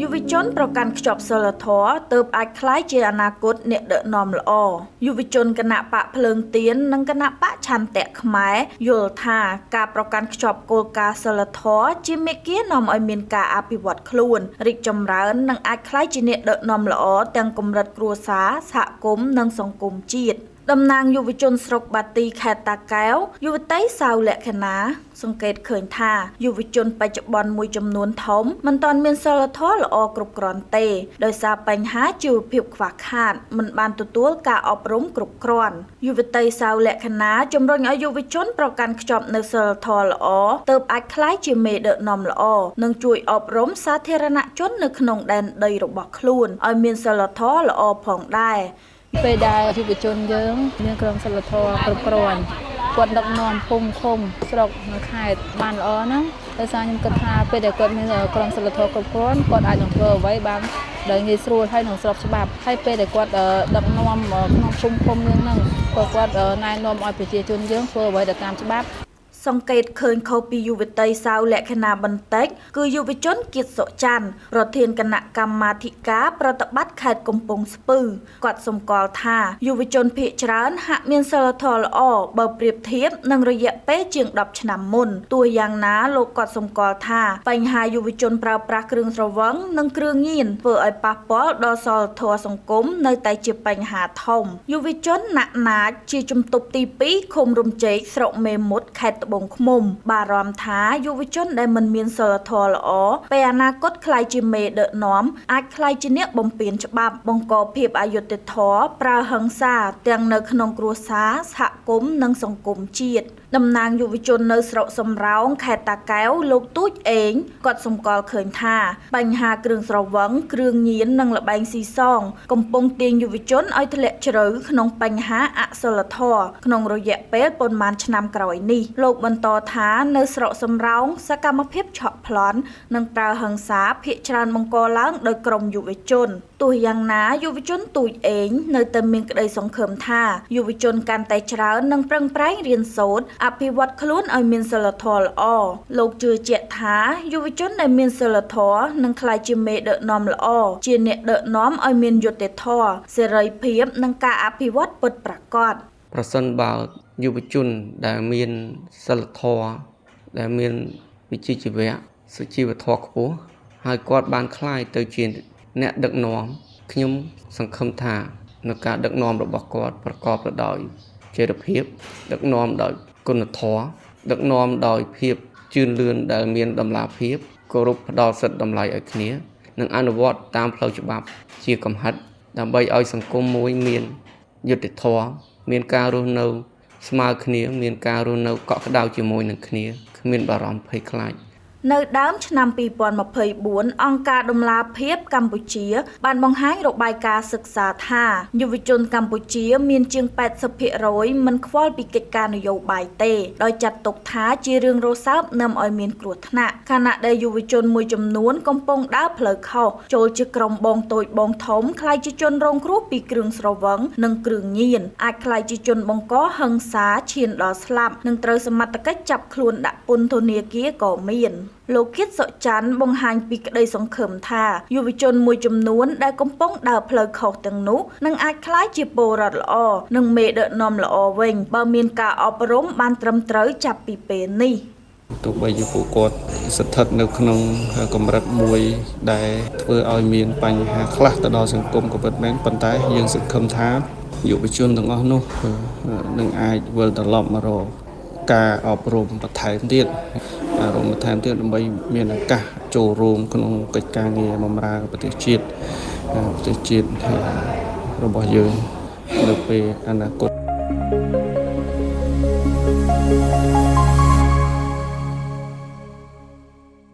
យុវជនប្រកាន់ខ្ជាប់សិលធម៌ទើបអាចក្លាយជាអនាគតអ្នកដឹកនាំល្អយុវជនគណៈបកភ្លើងទៀននិងគណៈបកឆន្ទៈខ្មែរយល់ថាការប្រកាន់ខ្ជាប់គោលការណ៍សិលធម៌ជាមេគានាំឲ្យមានការអភិវឌ្ឍខ្លួនរីកចម្រើននិងអាចក្លាយជាអ្នកដឹកនាំល្អទាំងកម្រិតគ្រួសារសហគមន៍និងសង្គមជាតិតំណាងយុវជនស្រុកបាទីខេត្តតាកែវយុវតីសាវលក្ខណាសង្កេតឃើញថាយុវជនបច្ចុប្បន្នមួយចំនួនធំមិនទាន់មានសិលធម៌ល្អគ្រប់គ្រាន់ទេដោយសារបញ្ហាជីវភាពខ្វះខាតមិនបានទទួលការអប់រំគ្រប់គ្រាន់យុវតីសាវលក្ខណាជំរុញឲ្យយុវជនប្រកាន់ខ្ជាប់នូវសិលធម៌ល្អទើបអាចក្លាយជាមេដឹកនាំល្អនិងជួយអប់រំសាធារណជននៅក្នុងដែនដីរបស់ខ្លួនឲ្យមានសិលធម៌ល្អផងដែរពេលដែលយុវជនយើងមានក្រមសីលធម៌គ្រប់គ្រាន់គាត់ដឹកនាំភូមិឃុំស្រុកនៅខេត្តបានល្អហ្នឹងដោយសារខ្ញុំគិតថាពេលដែលគាត់មានក្រមសីលធម៌គ្រប់គ្រាន់គាត់អាចនឹងធ្វើអ្វីបានដោយងាយស្រួលហើយនឹងស្របច្បាប់ហើយពេលដែលគាត់ដឹកនាំក្នុងភូមិឃុំហ្នឹងគាត់ណែនាំឲ្យប្រជាជនយើងធ្វើអ្វីទៅតាមច្បាប់សង្កេតឃើញខុសពីយុវតីសាវលក្ខណាបន្តិចគឺយុវជនគៀតសុច័ន្ទប្រធានគណៈកម្មាធិការប្រតិបត្តិខេត្តកំពង់ស្ពឺគាត់សម្គាល់ថាយុវជនភាគច្រើនហាក់មានសិលធម៌ល្អបើប្រៀបធៀបនឹងរយៈពេលជាង10ឆ្នាំមុនទោះយ៉ាងណាលោកគាត់សម្គាល់ថាបញ្ហាយុវជនប្រើប្រាស់គ្រឿងស្រវឹងនិងគ្រឿងញៀនធ្វើឲ្យប៉ះពាល់ដល់សីលធម៌សង្គមនៅតែជាបញ្ហាធំយុវជនណាក់ណាចជាជំទប់ទី2ឃុំរំជែកស្រុកមេមត់ខេត្តត្បូងឃ្មុំបារម្ភថាយុវជនដែលមិនមានសីលធម៌ល្អពេលអនាគតក្លាយជាមេដឹកនាំអាចក្លាយជាអ្នកបំពានច្បាប់បង្កភាពអយុត្តិធម៌ប្រើហិង្សាទាំងនៅក្នុងគ្រួសារសហគមន៍និងសង្គមជាតិតំណាងយុវជននៅស្រុកសំរោងខេត្តតាកែវលោកទូចអេងគាត់សម្គាល់ឃើញថាបញ្ហាគ្រឿងស្រវឹងគ្រឿងញៀននិងល្បែងស៊ីសងកំពុងទាញយុវជនឲ្យធ្លាក់ជ្រៅក្នុងបញ្ហាអសិលធម៌ក្នុងរយៈពេលប៉ុន្មានឆ្នាំក្រោយនេះលោកបន្តថានៅស្រុកសំរោងសកម្មភាពឆក់ប្លន់និងប្រើហិង្សាភាគច្រើនបង្កឡើងដោយក្រុមយុវជនទោះយ៉ាងណាយុវជនទូចអេងនៅតែមានក្តីសង្ឃឹមថាយុវជនកាន់តែច្រើននឹងប្រឹងប្រែងរៀនសូត្រអភិវឌ្ឍខ្លួនឲ្យមានសីលធម៌ល្អលោកជឿជាក់ថាយុវជនដែលមានសីលធម៌នឹងក្លាយជាមេដឹកនាំល្អជាអ្នកដឹកនាំឲ្យមានយុត្តិធម៌សេរីភាពនិងការអភិវឌ្ឍពិតប្រាកដប្រសិនបើយុវជនដែលមានសីលធម៌ដែលមានវិជ្ជាជីវៈសុជីវធម៌ខ្ពស់ហើយគាត់បានក្លាយទៅជាអ្នកដឹកនាំខ្ញុំសង្ឃឹមថានឹងការដឹកនាំរបស់គាត់ប្រកបទៅដោយចីរភាពដឹកនាំដោយគុណធម៌ដឹកនាំដោយភាពជឿនលឿនដែលមានតម្លាភាពគោរពផ្ដល់សិទ្ធិតម្លៃឲ្យគ្នានិងអនុវត្តតាមផ្លូវច្បាប់ជាកំហិតដើម្បីឲ្យសង្គមមួយមានយុត្តិធម៌មានការរស់នៅស្មើគ្នាមានការរស់នៅកក់ក្ដៅជាមួយនឹងគ្នាគ្មានបារម្ភភ័យខ្លាចនៅដើមឆ្នាំ2024អង្គការដំឡាភិបកម្ពុជាបានបង្ហាញរបាយការណ៍សិក្សាថាយុវជនកម្ពុជាមានជាង 80% មិនខ្វល់ពីកិច្ចការនយោបាយទេដោយចាត់ទុកថាជារឿងរសើបនាំឲ្យមានគ្រោះថ្នាក់ខណៈដែលយុវជនមួយចំនួនកំពុងដើរផ្លូវខុសចូលជាក្រុមបងតូចបងធំក្លាយជាជនរងគ្រោះពីគ្រឿងស្រវឹងនិងគ្រឿងញៀនអាចក្លាយជាជនបង្កហិង្សាឈានដល់ស្លាប់និងត្រូវសមត្ថកិច្ចចាប់ខ្លួនដាក់ពន្ធនាគារក៏មានលោកគៀតសុច័ន្ទបង្ហាញពីក្តីសង្ឃឹមថាយុវជនមួយចំនួនដែលកំពុងដើរផ្លូវខុសទាំងនោះនឹងអាចក្លាយជាពលរដ្ឋល្អនិងមេដឹកនាំល្អវិញបើមានការអប់រំបានត្រឹមត្រូវចាប់ពីពេលនេះទោះបីជាពួកគាត់ស្ថិតនៅក្នុងកម្រិតមួយដែលធ្វើឲ្យមានបញ្ហាខ្លះទៅដល់សង្គមក៏ពិតមែនប៉ុន្តែយើងសង្ឃឹមថាយុវជនទាំងអស់នោះនឹងអាចវិលត្រឡប់មករកការអប់រំបន្ថែមទៀតដើម្បីមានឱកាសចូលរួមក្នុងកិច្ចការងារបម្រើប្រទេសជាតិរបស់យើងនៅពេលអនាគត